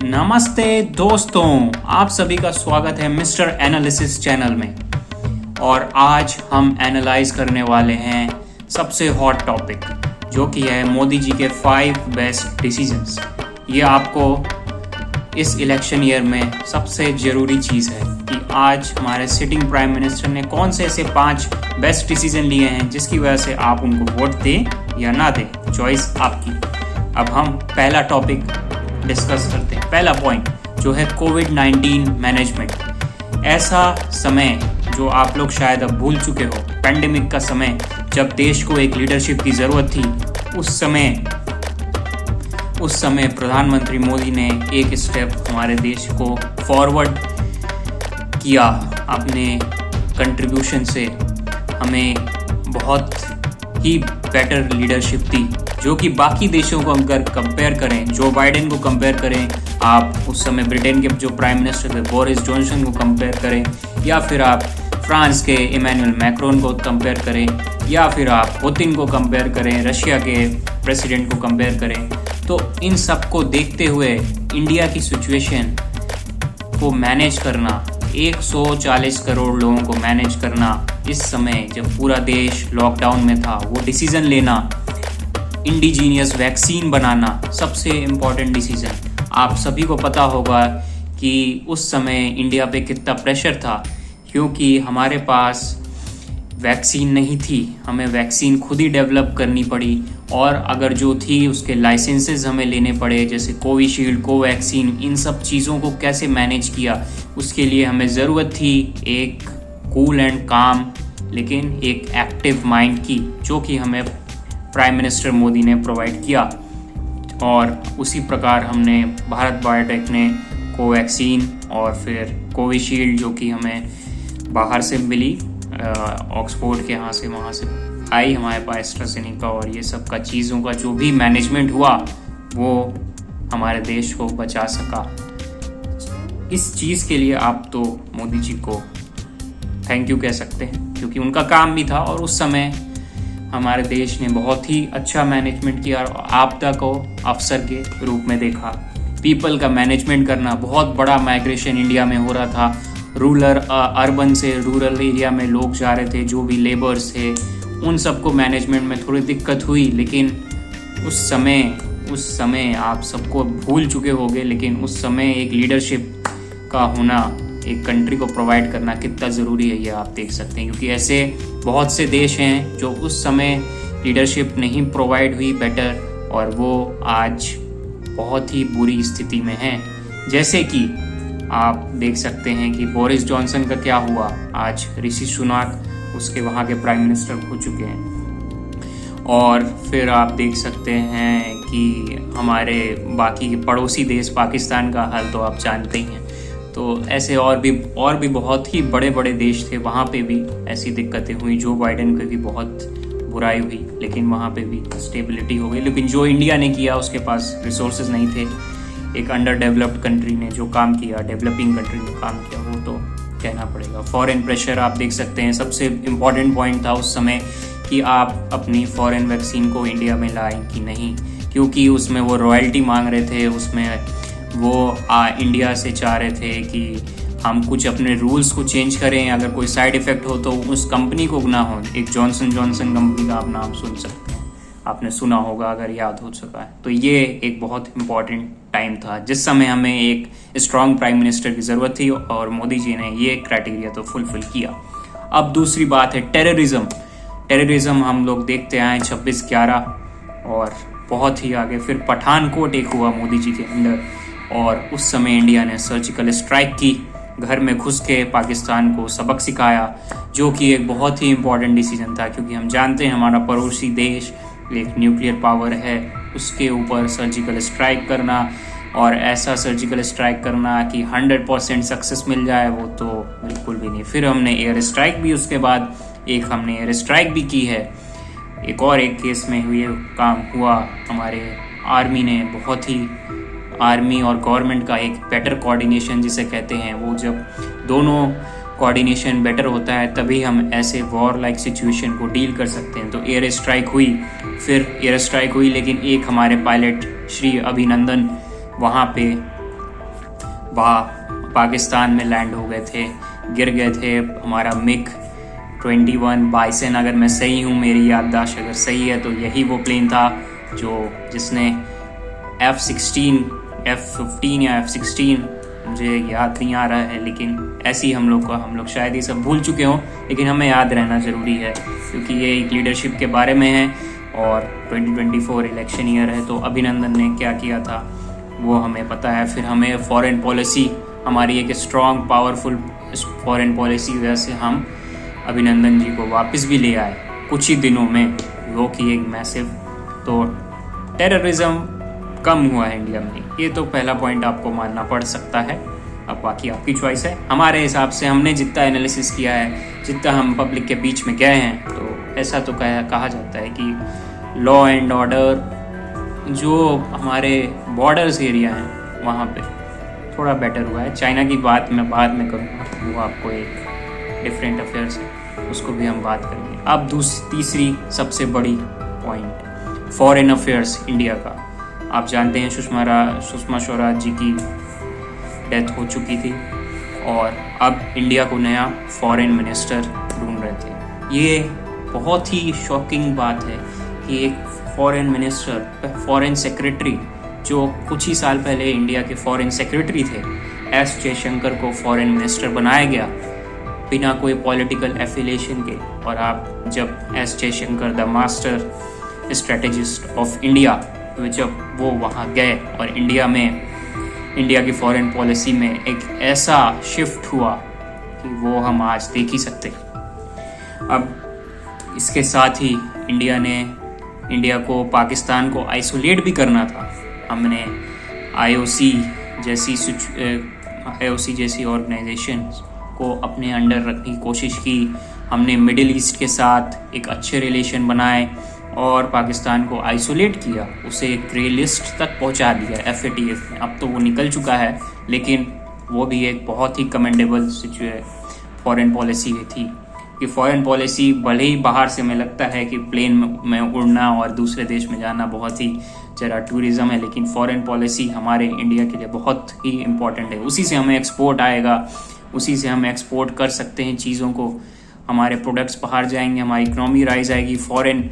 नमस्ते दोस्तों, आप सभी का स्वागत है मिस्टर एनालिसिस चैनल में। और आज हम एनालाइज करने वाले हैं सबसे हॉट टॉपिक, जो कि है मोदी जी के 5 बेस्ट डिसीजंस। ये आपको इस इलेक्शन ईयर में सबसे ज़रूरी चीज़ है कि आज हमारे सिटिंग प्राइम मिनिस्टर ने कौन से ऐसे 5 बेस्ट डिसीजन लिए हैं जिसकी वजह से आप उनको वोट दें या ना दें, चॉइस आपकी। अब हम पहला टॉपिक डिस्कस करते हैं। पहला पॉइंट जो है कोविड-19 मैनेजमेंट। ऐसा समय जो आप लोग शायद अब भूल चुके हो, पैंडेमिक का समय, जब देश को एक लीडरशिप की ज़रूरत थी, उस समय प्रधानमंत्री मोदी ने एक स्टेप हमारे देश को फॉरवर्ड किया। अपने कंट्रीब्यूशन से हमें बहुत ही बेटर लीडरशिप दी, जो कि बाकी देशों को अगर कंपेयर करें, जो बाइडेन को कंपेयर करें, आप उस समय ब्रिटेन के जो प्राइम मिनिस्टर थे बोरिस जॉनसन को कंपेयर करें, या फिर आप फ्रांस के इमैनुअल मैक्रोन को कंपेयर करें, या फिर आप पुतिन को कंपेयर करें, रशिया के प्रेसिडेंट को कंपेयर करें, तो इन सब को देखते हुए इंडिया की सिचुएशन को मैनेज करना, 140 करोड़ लोगों को मैनेज करना, इस समय जब पूरा देश लॉकडाउन में था, वो डिसीज़न लेना, इंडिजीनियस वैक्सीन बनाना, सबसे इम्पॉर्टेंट डिसीज़न। आप सभी को पता होगा कि उस समय इंडिया पे कितना प्रेशर था, क्योंकि हमारे पास वैक्सीन नहीं थी, हमें वैक्सीन खुद ही डेवलप करनी पड़ी, और अगर जो थी उसके लाइसेंसेस हमें लेने पड़े, जैसे कोविशील्ड, कोवैक्सीन, इन सब चीज़ों को कैसे मैनेज किया, उसके लिए हमें ज़रूरत थी एक कूल एंड काम लेकिन एक एक्टिव माइंड की, जो कि हमें प्राइम मिनिस्टर मोदी ने प्रोवाइड किया। और उसी प्रकार हमने भारत बायोटेक ने कोवैक्सीन और फिर कोविशील्ड, जो कि हमें बाहर से मिली, ऑक्सफोर्ड के यहाँ से, वहाँ से आई हमारे पास एस्ट्राजेनेका, और ये सब का चीज़ों का जो भी मैनेजमेंट हुआ वो हमारे देश को बचा सका। इस चीज़ के लिए आप तो मोदी जी को थैंक यू कह सकते हैं, क्योंकि उनका काम भी था, और उस समय हमारे देश ने बहुत ही अच्छा मैनेजमेंट किया और आपदा को अवसर के रूप में देखा। पीपल का मैनेजमेंट करना, बहुत बड़ा माइग्रेशन इंडिया में हो रहा था, अर्बन से रूरल एरिया में लोग जा रहे थे, जो भी लेबर्स थे, उन सबको मैनेजमेंट में थोड़ी दिक्कत हुई। लेकिन उस समय आप सबको भूल चुके होंगे, लेकिन उस समय एक लीडरशिप का होना, एक कंट्री को प्रोवाइड करना कितना ज़रूरी है, ये आप देख सकते हैं। क्योंकि ऐसे बहुत से देश हैं जो उस समय लीडरशिप नहीं प्रोवाइड हुई बेटर, और वो आज बहुत ही बुरी स्थिति में हैं। जैसे कि आप देख सकते हैं कि बोरिस जॉनसन का क्या हुआ, आज ऋषि सुनाक उसके वहाँ के प्राइम मिनिस्टर हो चुके हैं। और फिर आप देख सकते हैं कि हमारे बाकी के पड़ोसी देश पाकिस्तान का हाल तो आप जानते ही हैं। तो ऐसे और भी बहुत ही बड़े बड़े देश थे, वहाँ पे भी ऐसी दिक्कतें हुई। जो बाइडेन की भी बहुत बुराई हुई, लेकिन वहाँ पे भी स्टेबिलिटी हो गई। लेकिन जो इंडिया ने किया, उसके पास रिसोर्सेज नहीं थे। एक अंडर डेवलप्ड कंट्री ने जो काम किया, डेवलपिंग कंट्री ने काम किया, वो तो कहना पड़ेगा। फॉरेन प्रेशर आप देख सकते हैं, सबसे इम्पॉर्टेंट पॉइंट था उस समय कि आप अपनी फॉरेन वैक्सीन को इंडिया में लाएं कि नहीं, क्योंकि उसमें वो रॉयल्टी मांग रहे थे, उसमें वो इंडिया से चाह रहे थे कि हम कुछ अपने रूल्स को चेंज करें, अगर कोई साइड इफ़ेक्ट हो तो उस कंपनी को ना हो। एक जॉनसन कंपनी का आप नाम सुन सकते हैं, आपने सुना होगा अगर याद हो चुका है। तो ये एक बहुत इम्पॉर्टेंट टाइम था जिस समय हमें एक स्ट्रॉन्ग प्राइम मिनिस्टर की ज़रूरत थी, और मोदी जी ने ये क्राइटेरिया तो फुलफिल किया। अब दूसरी बात है टेररिज्म हम लोग देखते आए 26/11, और बहुत ही आगे फिर पठानकोट एक हुआ मोदी जी के अंडर, और उस समय इंडिया ने सर्जिकल स्ट्राइक की, घर में घुस के पाकिस्तान को सबक सिखाया, जो कि एक बहुत ही इम्पॉर्टेंट डिसीजन था। क्योंकि हम जानते हैं हमारा पड़ोसी देश एक न्यूक्लियर पावर है, उसके ऊपर सर्जिकल स्ट्राइक करना, और ऐसा सर्जिकल स्ट्राइक करना कि 100% सक्सेस मिल जाए, वो तो बिल्कुल भी नहीं। फिर हमने एयर स्ट्राइक भी, उसके बाद हमने एयर स्ट्राइक भी की है। एक केस में हुए काम हुआ, हमारे आर्मी ने बहुत ही, आर्मी और गवर्नमेंट का एक बेटर कोऑर्डिनेशन जिसे कहते हैं, वो जब दोनों कोऑर्डिनेशन बेटर होता है तभी हम ऐसे वॉर लाइक सिचुएशन को डील कर सकते हैं। तो एयर स्ट्राइक हुई, लेकिन एक हमारे पायलट श्री अभिनंदन वहाँ पे वहाँ पाकिस्तान में लैंड हो गए थे, गिर गए थे। हमारा MiG-21 बाइसन, अगर मैं सही हूँ, मेरी याददाश्त अगर सही है तो यही वो प्लेन था जिसने F-16, F-15 या F-16, मुझे याद नहीं आ रहा है, लेकिन ऐसी हम लोग शायद ये सब भूल चुके हों, लेकिन हमें याद रहना ज़रूरी है क्योंकि ये एक लीडरशिप के बारे में है और 2024 इलेक्शन ईयर है। तो अभिनंदन ने क्या किया था वो हमें पता है। फिर हमें फॉरेन पॉलिसी, हमारी एक स्ट्रॉन्ग पावरफुल फॉरेन पॉलिसी वजह से हम अभिनंदन जी को वापस भी ले आए कुछ ही दिनों में, वो की एक मैसिव। तो टेररिज्म कम हुआ है इंडिया में, ये तो पहला पॉइंट आपको मानना पड़ सकता है। अब बाकी आपकी चॉइस है। हमारे हिसाब से हमने जितना एनालिसिस किया है, जितना हम पब्लिक के बीच में गए हैं, तो ऐसा तो कहा जाता है कि लॉ एंड ऑर्डर जो हमारे बॉर्डर्स एरिया हैं वहाँ पे थोड़ा बेटर हुआ है। चाइना की बात मैं बाद में करूँगा, वो आपको एक डिफरेंट अफेयर्स है, उसको भी हम बात करेंगे। अब तीसरी सबसे बड़ी पॉइंट, फॉरेन अफेयर्स इंडिया का। आप जानते हैं सुषमा स्वराज जी की डेथ हो चुकी थी और अब इंडिया को नया फॉरेन मिनिस्टर ढूंढ रहे थे। ये बहुत ही शॉकिंग बात है कि एक फॉरेन मिनिस्टर, फॉरेन सेक्रेटरी, जो कुछ ही साल पहले इंडिया के फॉरेन सेक्रेटरी थे, एस जयशंकर को फॉरेन मिनिस्टर बनाया गया बिना कोई पॉलिटिकल एफिलिएशन के। और आप जब S Jaishankar the master strategist of India, जब वो वहाँ गए और इंडिया की फॉरेन पॉलिसी में एक ऐसा शिफ्ट हुआ कि वो हम आज देख ही सकते हैं। अब इसके साथ ही इंडिया को पाकिस्तान को आइसोलेट भी करना था। हमने आईओसी जैसी ऑर्गेनाइजेशन को अपने अंडर रखने की कोशिश की। हमने मिडिल ईस्ट के साथ एक अच्छे रिलेशन बनाए और पाकिस्तान को आइसोलेट किया, उसे ग्रे लिस्ट तक पहुंचा दिया FATF में। अब तो वो निकल चुका है, लेकिन वो भी एक बहुत ही कमेंडेबल फॉरेन पॉलिसी थी कि फॉरेन पॉलिसी भले ही बाहर से हमें लगता है कि प्लेन में उड़ना और दूसरे देश में जाना बहुत ही जरा टूरिज्म है, लेकिन फॉरेन पॉलिसी हमारे इंडिया के लिए बहुत ही इम्पोर्टेंट है। उसी से हमें एक्सपोर्ट आएगा, उसी से हम एक्सपोर्ट कर सकते हैं चीज़ों को, हमारे प्रोडक्ट्स बाहर जाएंगे, हमारी इकोनॉमी राइज आएगी, फॉरेन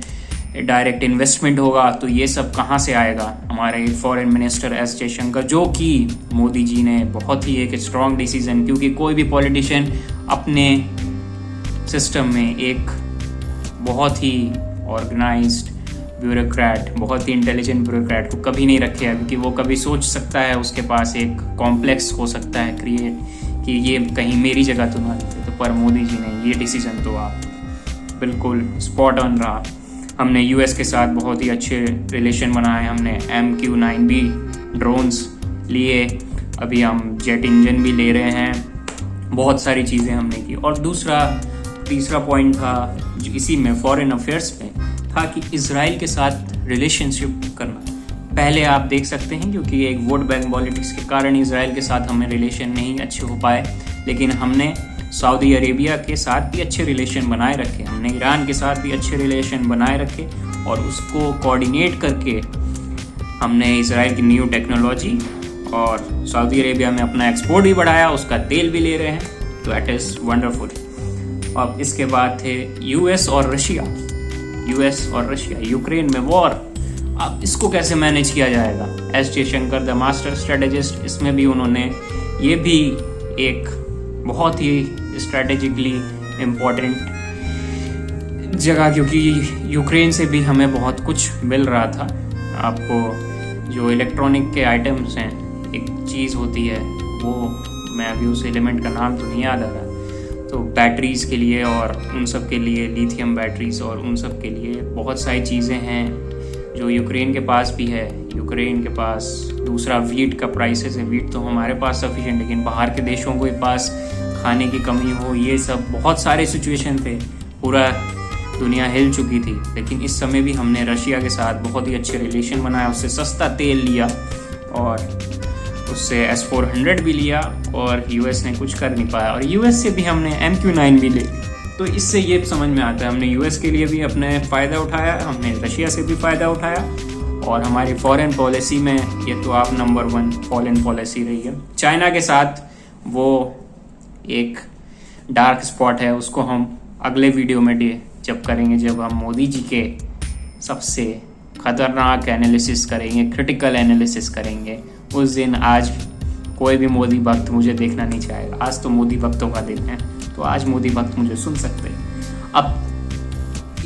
डायरेक्ट इन्वेस्टमेंट होगा। तो ये सब कहाँ से आएगा? हमारे फॉरेन मिनिस्टर एस जयशंकर, जो कि मोदी जी ने बहुत ही एक स्ट्रॉन्ग डिसीजन, क्योंकि कोई भी पॉलिटिशियन अपने सिस्टम में एक बहुत ही ऑर्गेनाइज्ड ब्यूरोक्रेट, बहुत ही इंटेलिजेंट ब्यूरोक्रेट को कभी नहीं रखेगा, क्योंकि वो कभी सोच सकता है, उसके पास एक कॉम्प्लेक्स हो सकता है क्रिएट कि ये कहीं मेरी जगह तो ना लेते। तो पर मोदी जी ने ये डिसीजन तो आप बिल्कुल स्पॉट ऑन रहा। हमने यूएस के साथ बहुत ही अच्छे रिलेशन बनाए, हमने MQ-9B ड्रोन्स लिए, अभी हम जेट इंजन भी ले रहे हैं, बहुत सारी चीज़ें हमने की। और तीसरा पॉइंट था इसी में फॉरेन अफेयर्स में था कि इजराइल के साथ रिलेशनशिप करना। पहले आप देख सकते हैं क्योंकि एक वोट बैंक पॉलिटिक्स के कारण इजराइल के साथ हमें रिलेशन नहीं अच्छे हो पाए, लेकिन हमने सऊदी अरेबिया के साथ भी अच्छे रिलेशन बनाए रखे, हमने ईरान के साथ भी अच्छे रिलेशन बनाए रखे और उसको कोऑर्डिनेट करके हमने इजराइल की न्यू टेक्नोलॉजी और सऊदी अरेबिया में अपना एक्सपोर्ट भी बढ़ाया, उसका तेल भी ले रहे हैं। तो दैट इज़ वंडरफुल। अब इसके बाद थे यूएस और रशिया, यूक्रेन में वॉर। अब इसको कैसे मैनेज किया जाएगा? S Jaishankar the master strategist, इसमें भी उन्होंने ये भी एक बहुत ही स्ट्रेटेजिकली इम्पोर्टेंट जगह, क्योंकि यूक्रेन से भी हमें बहुत कुछ मिल रहा था। आपको जो इलेक्ट्रॉनिक के आइटम्स हैं, एक चीज़ होती है वो, मैं अभी उस एलिमेंट का नाम तो नहीं याद आ रहा, तो बैटरीज़ के लिए और उन सब के लिए, लिथियम बैटरीज़ और उन सब के लिए बहुत सारी चीज़ें हैं जो यूक्रेन के पास भी है। यूक्रेन के पास दूसरा वीट का प्राइसेस है, वीट तो हमारे पास सफिशिएंट, लेकिन बाहर के देशों के पास खाने की कमी हो, ये सब बहुत सारे सिचुएशन थे, पूरा दुनिया हिल चुकी थी। लेकिन इस समय भी हमने रशिया के साथ बहुत ही अच्छे रिलेशन बनाया, उससे सस्ता तेल लिया और उससे S-400 भी लिया और यूएस ने कुछ कर नहीं पाया। और यूएस से भी हमने MQ-9 भी ले। तो इससे ये समझ में आता है हमने यूएस के लिए भी अपने फ़ायदा उठाया, हमने रशिया से भी फ़ायदा उठाया और हमारी फॉरेन पॉलिसी में ये तो आप नंबर 1 फॉरेन पॉलिसी रही है। चाइना के साथ वो एक डार्क स्पॉट है, उसको हम अगले वीडियो में जब करेंगे, जब हम मोदी जी के सबसे खतरनाक एनालिसिस करेंगे, क्रिटिकल एनालिसिस करेंगे उस दिन। आज कोई भी मोदी भक्त मुझे देखना नहीं चाहेगा। आज तो मोदी भक्तों का दिन है, तो आज मोदी भक्त मुझे सुन सकते हैं। अब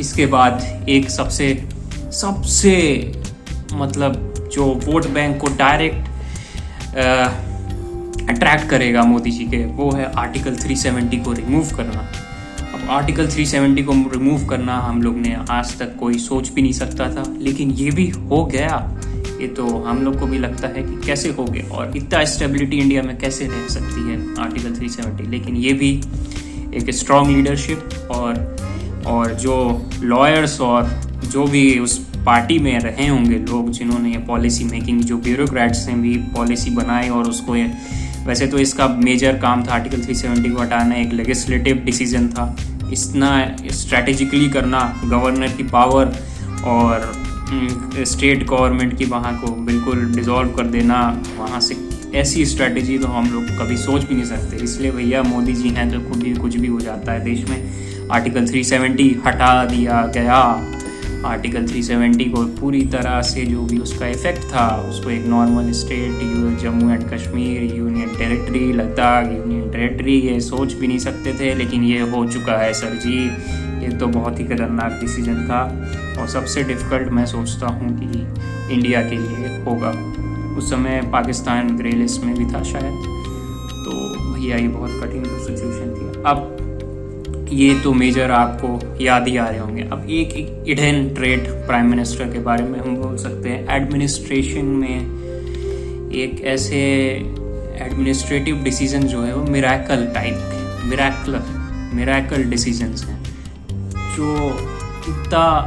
इसके बाद एक सबसे मतलब जो वोट बैंक को डायरेक्ट अट्रैक्ट करेगा मोदी जी के, वो है आर्टिकल 370 को रिमूव करना। अब आर्टिकल 370 को रिमूव करना हम लोग ने आज तक कोई सोच भी नहीं सकता था, लेकिन ये भी हो गया। ये तो हम लोग को भी लगता है कि कैसे हो गया और इतना स्टेबिलिटी इंडिया में कैसे रह सकती है आर्टिकल 370। लेकिन ये भी एक स्ट्रॉन्ग लीडरशिप और जो लॉयर्स और जो भी उस पार्टी में रहे होंगे लोग, जिन्होंने ये पॉलिसी मेकिंग, जो ब्यूरोक्रेट्स ने भी पॉलिसी बनाई और उसको वैसे तो इसका मेजर काम था आर्टिकल 370 को हटाना, एक लेजिस्लेटिव डिसीजन था। इतना स्ट्रैटेजिकली करना, गवर्नर की पावर और स्टेट गवर्नमेंट की वहाँ को बिल्कुल डिसॉल्व कर देना, वहाँ से ऐसी स्ट्रैटेजी तो हम लोग कभी सोच भी नहीं सकते। इसलिए भैया मोदी जी हैं तो कुछ भी हो जाता है देश में। आर्टिकल 370 हटा दिया गया। आर्टिकल 370 को पूरी तरह से जो भी उसका इफेक्ट था, उसको एक normal state, Jammu and Kashmir, union territory, Ladakh union territory, ये सोच भी नहीं सकते थे, लेकिन ये हो चुका है सर जी। ये तो बहुत ही खतरनाक डिसीजन था और सबसे डिफ़िकल्ट मैं सोचता हूँ कि इंडिया के लिए होगा। उस समय पाकिस्तान ग्रे लिस्ट में भी था शायद, तो भैया ये बहुत कठिन सिचुएशन थी। अब ये तो मेजर आपको याद ही आ रहे होंगे। अब एक हिडन ट्रेट प्राइम मिनिस्टर के बारे में हम बोल सकते हैं। एडमिनिस्ट्रेशन में एक ऐसे एडमिनिस्ट्रेटिव डिसीजन जो है वो मिराकल डिसीजंस हैं, जो इतना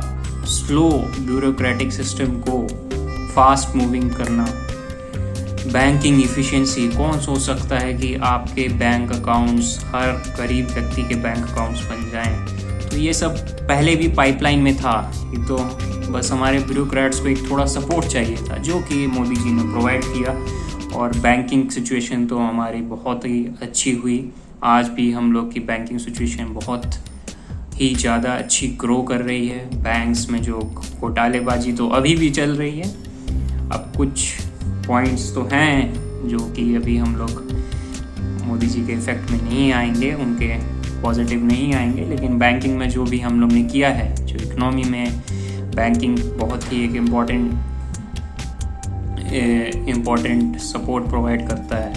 स्लो ब्यूरोक्रेटिक सिस्टम को फास्ट मूविंग करना। बैंकिंग इफ़िशिएंसी, कौन सोच सकता है कि आपके बैंक अकाउंट्स, हर गरीब व्यक्ति के बैंक अकाउंट्स बन जाएं। तो ये सब पहले भी पाइपलाइन में था। ये तो बस हमारे ब्यूरोक्रेट्स को एक थोड़ा सपोर्ट चाहिए था, जो कि मोदी जी ने प्रोवाइड किया। और बैंकिंग सिचुएशन तो हमारी बहुत ही अच्छी हुई। आज भी हम लोग की बैंकिंग सिचुएशन बहुत ही ज़्यादा अच्छी ग्रो कर रही है। बैंक्स में जो घोटालेबाजी तो अभी भी चल रही है। अब कुछ पॉइंट्स तो हैं जो कि अभी हम लोग मोदी जी के इफेक्ट में नहीं आएंगे, उनके पॉजिटिव नहीं आएंगे, लेकिन बैंकिंग में जो भी हम लोग ने किया है, जो इकोनॉमी में बैंकिंग बहुत ही एक इम्पॉर्टेंट सपोर्ट प्रोवाइड करता है,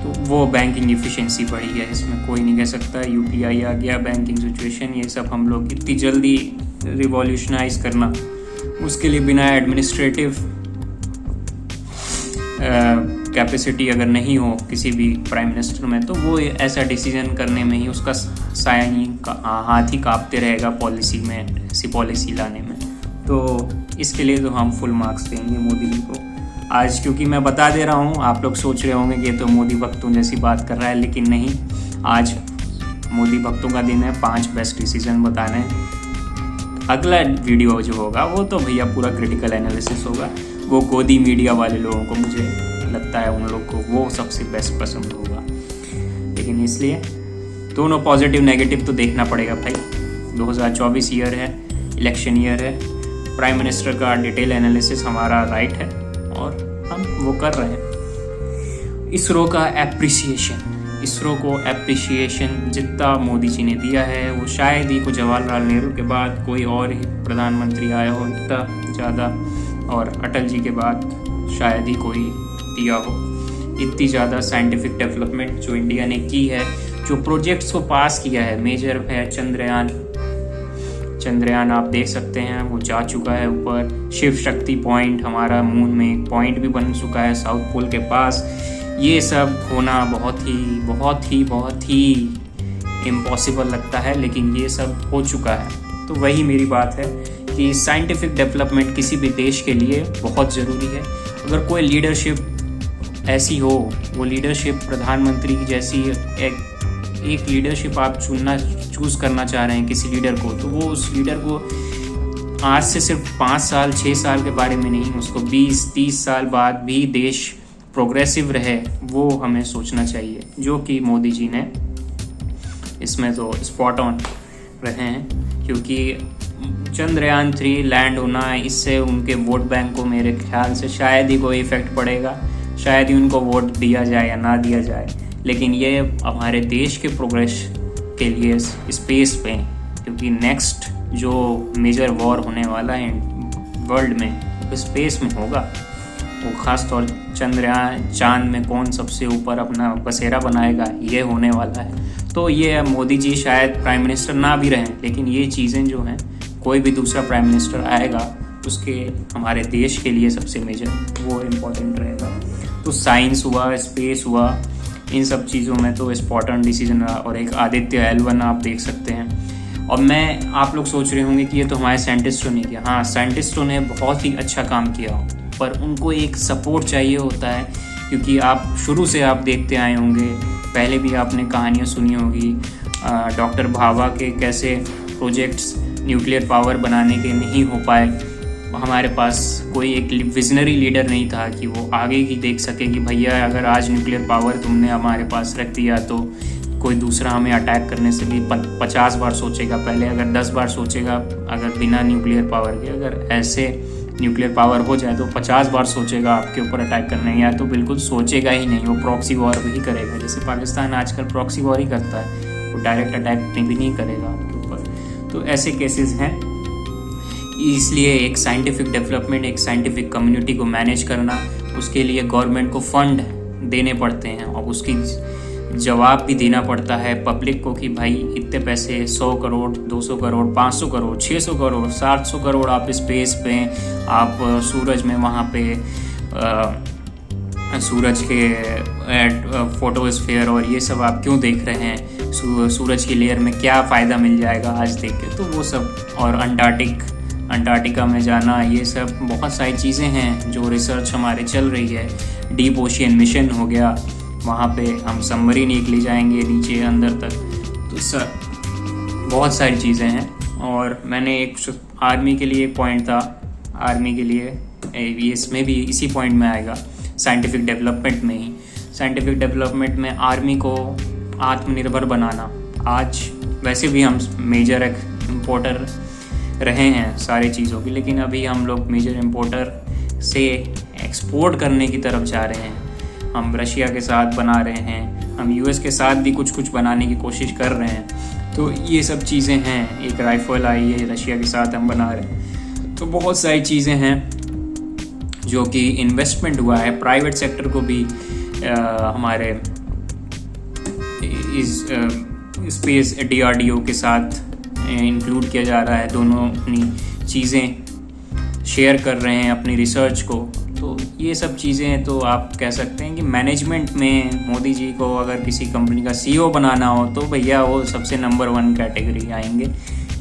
तो वो बैंकिंग इफ़िशिएंसी बढ़ी है, इसमें कोई नहीं कह सकता। यूपीआई आ गया, बैंकिंग सिचुएशन, ये सब हम लोग इतनी जल्दी रिवॉल्यूशनाइज करना, उसके लिए बिना एडमिनिस्ट्रेटिव कैपेसिटी अगर नहीं हो किसी भी प्राइम मिनिस्टर में, तो वो ऐसा डिसीजन करने में ही उसका हाथ ही कांपते रहेगा पॉलिसी में, ऐसी पॉलिसी लाने में। तो इसके लिए तो हम फुल मार्क्स देंगे मोदी जी को आज, क्योंकि मैं बता दे रहा हूँ, आप लोग सोच रहे होंगे कि ये तो मोदी भक्तों जैसी बात कर रहा है, लेकिन नहीं, आज मोदी भक्तों का दिन है। 5 बेस्ट डिसीजन बताने। अगला वीडियो जो होगा वो तो भैया पूरा क्रिटिकल एनालिसिस होगा। वो गोदी मीडिया वाले लोगों को, मुझे लगता है उन लोग को वो सबसे बेस्ट पसंद होगा। लेकिन इसलिए दोनों पॉजिटिव नेगेटिव तो देखना पड़ेगा भाई। 2024 ईयर है, इलेक्शन ईयर है, प्राइम मिनिस्टर का डिटेल एनालिसिस हमारा राइट है और हम वो कर रहे हैं। इसरो का एप्रिसिएशन, इसरो को एप्रिसिएशन जितना मोदी जी ने दिया है, वो शायद ही को जवाहरलाल नेहरू के बाद कोई और ही प्रधानमंत्री आया हो इतना ज़्यादा, और अटल जी के बाद शायद ही कोई दिया हो। इतनी ज़्यादा साइंटिफिक डेवलपमेंट जो इंडिया ने की है, जो प्रोजेक्ट्स को पास किया है, मेजर है चंद्रयान आप देख सकते हैं, वो जा चुका है ऊपर। शिव शक्ति पॉइंट हमारा मून में एक पॉइंट भी बन चुका है साउथ पोल के पास। ये सब होना बहुत ही इम्पॉसिबल लगता है, लेकिन ये सब हो चुका है। तो वही मेरी बात है कि साइंटिफिक डेवलपमेंट किसी भी देश के लिए बहुत ज़रूरी है। अगर कोई लीडरशिप ऐसी हो, वो लीडरशिप प्रधानमंत्री की जैसी एक लीडरशिप आप चूज़ करना चाह रहे हैं किसी लीडर को, तो वो उस लीडर को आज से सिर्फ 5 साल 6 साल के बारे में नहीं, उसको 20-30 साल बाद भी देश प्रोग्रेसिव रहे, वो हमें सोचना चाहिए, जो कि मोदी जी ने इसमें तो स्पॉट ऑन रहे हैं। क्योंकि चंद्रयान 3 लैंड होना, इससे उनके वोट बैंक को मेरे ख्याल से शायद ही कोई इफ़ेक्ट पड़ेगा, शायद ही उनको वोट दिया जाए या ना दिया जाए, लेकिन ये हमारे देश के प्रोग्रेस के लिए स्पेस पे, क्योंकि नेक्स्ट जो मेजर वॉर होने वाला है वर्ल्ड में वो स्पेस में होगा। वो ख़ास तौर चंद्रयान, चांद में कौन सबसे ऊपर अपना बसेरा बनाएगा, ये होने वाला है। तो ये मोदी जी शायद प्राइम मिनिस्टर ना भी रहें, लेकिन ये चीज़ें जो हैं, कोई भी दूसरा प्राइम मिनिस्टर आएगा उसके हमारे देश के लिए सबसे मेजर वो इम्पोर्टेंट रहेगा। तो साइंस हुआ, स्पेस हुआ, इन सब चीज़ों में तो स्पॉट ऑन डिसीजन रहा। और एक आदित्य L1 आप देख सकते हैं। और आप लोग सोच रहे होंगे कि ये तो हमारे साइंटिस्टों ने किया। हाँ, साइंटिस्टों ने बहुत ही अच्छा काम किया, पर उनको एक सपोर्ट चाहिए होता है, क्योंकि आप शुरू से आप देखते आए होंगे, पहले भी आपने कहानियाँ सुनी होगी डॉक्टर भाभा के कैसे प्रोजेक्ट्स न्यूक्लियर पावर बनाने के नहीं हो पाए। हमारे पास कोई एक विजनरी लीडर नहीं था कि वो आगे की देख सके कि भैया अगर आज न्यूक्लियर पावर तुमने हमारे पास रख दिया तो कोई दूसरा हमें अटैक करने से भी 50 बार सोचेगा पहले, अगर 10 बार सोचेगा अगर बिना न्यूक्लियर पावर के। अगर ऐसे न्यूक्लियर पावर हो जाए तो 50 बार सोचेगा आपके ऊपर अटैक करने, या तो बिल्कुल सोचेगा ही नहीं, वो प्रॉक्सी वॉर भी करेगा। जैसे पाकिस्तान आजकल प्रॉक्सी वॉर ही करता है, वो डायरेक्ट अटैक भी नहीं करेगा आपके ऊपर। तो ऐसे केसेस हैं। इसलिए एक साइंटिफिक डेवलपमेंट, एक साइंटिफिक कम्युनिटी को मैनेज करना, उसके लिए गवर्नमेंट को फंड देने पड़ते हैं और उसकी जवाब भी देना पड़ता है पब्लिक को कि भाई इतने पैसे 100 करोड़ 200 करोड़ 500 करोड़ 600 करोड़ 700 करोड़ आप स्पेस पे, आप सूरज में वहाँ पे सूरज के फोटोस्फीयर और ये सब आप क्यों देख रहे हैं, सूरज की लेयर में क्या फ़ायदा मिल जाएगा आज देख के। तो वो सब, और अंटार्कटिका में जाना, ये सब बहुत सारी चीज़ें हैं जो रिसर्च हमारे चल रही है। डीप ओशियन मिशन हो गया, वहाँ पे हम सबमरीन एक ले जाएंगे नीचे अंदर तक। तो बहुत सारी चीज़ें हैं। और मैंने एक आर्मी के लिए पॉइंट था, आर्मी के लिए इसमें भी इसी पॉइंट में आएगा, साइंटिफिक डेवलपमेंट में ही। साइंटिफिक डेवलपमेंट में आर्मी को आत्मनिर्भर बनाना। आज वैसे भी हम मेजर इम्पोर्टर रहे हैं सारी चीज़ों की, लेकिन अभी हम लोग मेजर इम्पोर्टर से एक्सपोर्ट करने की तरफ जा रहे हैं। हम रशिया के साथ बना रहे हैं, हम यूएस के साथ भी कुछ बनाने की कोशिश कर रहे हैं। तो ये सब चीज़ें हैं। एक राइफ़ल आई है रशिया के साथ हम बना रहे हैं। तो बहुत सारी चीज़ें हैं जो कि इन्वेस्टमेंट हुआ है। प्राइवेट सेक्टर को भी हमारे इस स्पेस DRDO के साथ इंक्लूड किया जा रहा है। दोनों अपनी चीज़ें शेयर कर रहे हैं, अपनी रिसर्च को। तो ये सब चीज़ें तो आप कह सकते हैं कि मैनेजमेंट में मोदी जी को अगर किसी कंपनी का CEO बनाना हो तो भैया वो सबसे नंबर 1 कैटेगरी आएंगे,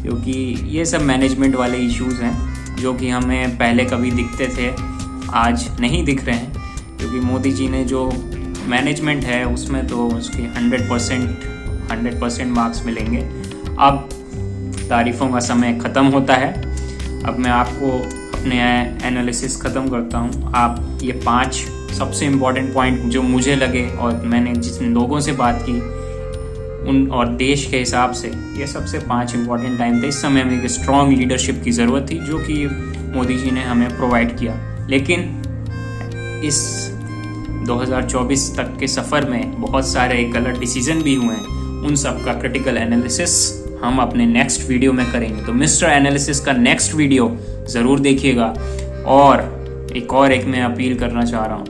क्योंकि ये सब मैनेजमेंट वाले इश्यूज़ हैं जो कि हमें पहले कभी दिखते थे, आज नहीं दिख रहे हैं। क्योंकि मोदी जी ने जो मैनेजमेंट है उसमें तो उसके 100% मार्क्स मिलेंगे। अब तारीफ़ों का समय ख़त्म होता है। अब मैं आपको अपने एनालिसिस ख़त्म करता हूँ। आप ये 5 सबसे इम्पॉर्टेंट पॉइंट जो मुझे लगे और मैंने जिन लोगों से बात की उन और देश के हिसाब से ये सबसे 5 इम्पॉर्टेंट टाइम थे। इस समय हमें एक स्ट्रॉन्ग लीडरशिप की ज़रूरत थी जो कि मोदी जी ने हमें प्रोवाइड किया। लेकिन इस 2024 तक के सफ़र में बहुत सारे गलत डिसीजन भी हुए हैं। उन सब का क्रिटिकल एनालिसिस हम अपने नेक्स्ट वीडियो में करेंगे। तो मिस्टर एनालिसिस का नेक्स्ट वीडियो ज़रूर देखिएगा। और एक मैं अपील करना चाह रहा हूँ,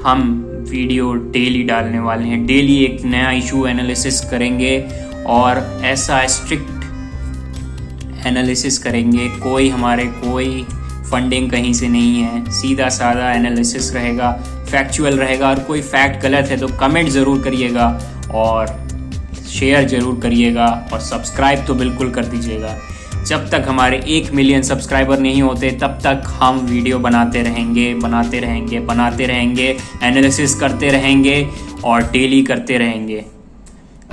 हम वीडियो डेली डालने वाले हैं। डेली एक नया इशू एनालिसिस करेंगे और ऐसा स्ट्रिक्ट एनालिसिस करेंगे, कोई फंडिंग कहीं से नहीं है, सीधा साधा एनालिसिस रहेगा, फैक्चुअल रहेगा। और कोई फैक्ट गलत है तो कमेंट ज़रूर करिएगा और शेयर ज़रूर करिएगा और सब्सक्राइब तो बिल्कुल कर दीजिएगा। जब तक हमारे 1 मिलियन सब्सक्राइबर नहीं होते तब तक हम वीडियो बनाते रहेंगे, एनालिसिस करते रहेंगे और डेली करते रहेंगे।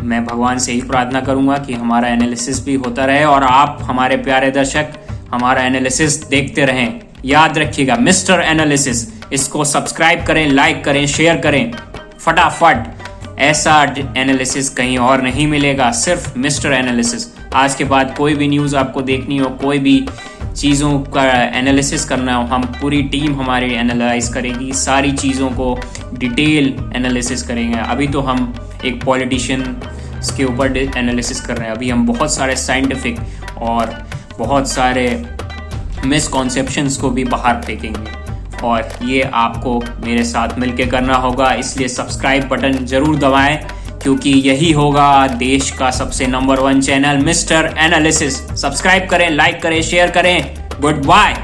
मैं भगवान से ही प्रार्थना करूंगा कि हमारा एनालिसिस भी होता रहे और आप हमारे प्यारे दर्शक हमारा एनालिसिस देखते रहें। याद रखिएगा, मिस्टर एनालिसिस, इसको सब्सक्राइब करें, लाइक करें, शेयर करें फटाफट। ऐसा एनालिसिस कहीं और नहीं मिलेगा, सिर्फ मिस्टर एनालिसिस। आज के बाद कोई भी न्यूज़ आपको देखनी हो, कोई भी चीज़ों का एनालिसिस करना हो, हम पूरी टीम हमारी एनालाइज करेगी, सारी चीज़ों को डिटेल एनालिसिस करेंगे। अभी तो हम एक पॉलिटिशियन के ऊपर एनालिसिस कर रहे हैं, अभी हम बहुत सारे साइंटिफिक और बहुत सारे मिसकॉन्सेप्शंस को भी बाहर फेंकेंगे और ये आपको मेरे साथ मिलके करना होगा। इसलिए सब्सक्राइब बटन ज़रूर दबाएं, क्योंकि यही होगा देश का सबसे number 1 channel Mister Analysis. Subscribe करें, लाइक करें, शेयर करें। Good bye.